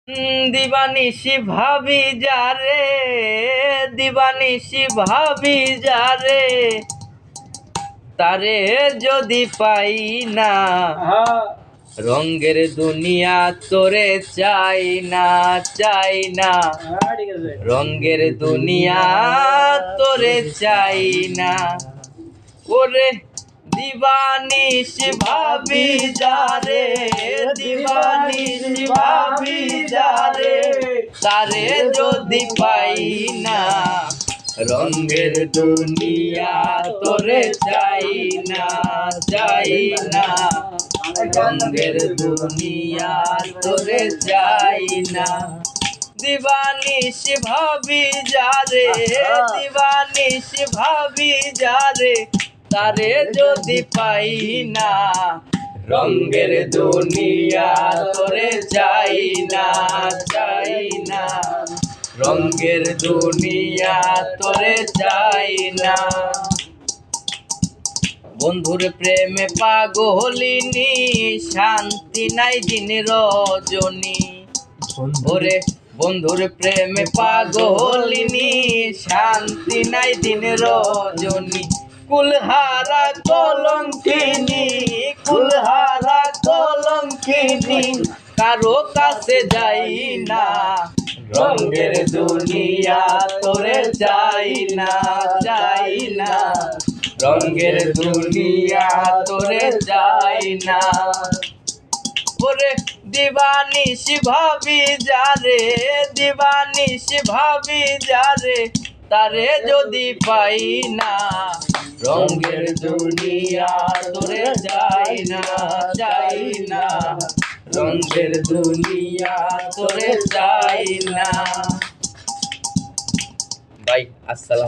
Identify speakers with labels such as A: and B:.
A: দিবানিশি ভাবি যারে, দিবানিশি ভাবি যারে, তারে যদি পাই না, রঙের দুনিয়া তোরে চাই না, চাই না, রঙের দুনিয়া তোরে চাই না। ওরে দিবানিশি ভাবি যারে, দিবানিশি ভাবি যারে, তারে যদি পাই না, রঙের দুনিয়া তোরে চাই না, চাই না, রঙের দুনিয়া তোরে চাই না। দিবানিশি ভাবি যারে, দিবানিশি ভাবি যারে, তারে যদি পাই না, রঙের দুনিয়া তোরে চাই না, চাই না, রঙের দুনিয়া তোরে চাই না। বন্ধুর প্রেমে পাগলিনী, শান্তি নাই দিন রজনী। ওরে বন্ধুর প্রেমে পাগলিনী, শান্তি নাই দিন রজনী। কুলহারা কলঙ্কিনী, কুলহারা কলঙ্কিনী, কারো কাছে যাই না, রঙের দুনিয়া তোরে চাই না, চাই না, রঙের দুনিয়া তোরে চাই না। ওরে দিবানিশি ভাবি যারে, দিবানিশি ভাবি যারে, তারে যদি পাই না, রঙের দুনিয়া তোরে চাই না, চাই না, রঙের দুনিয়া তোরে চাই না। ভাই আসসালাম।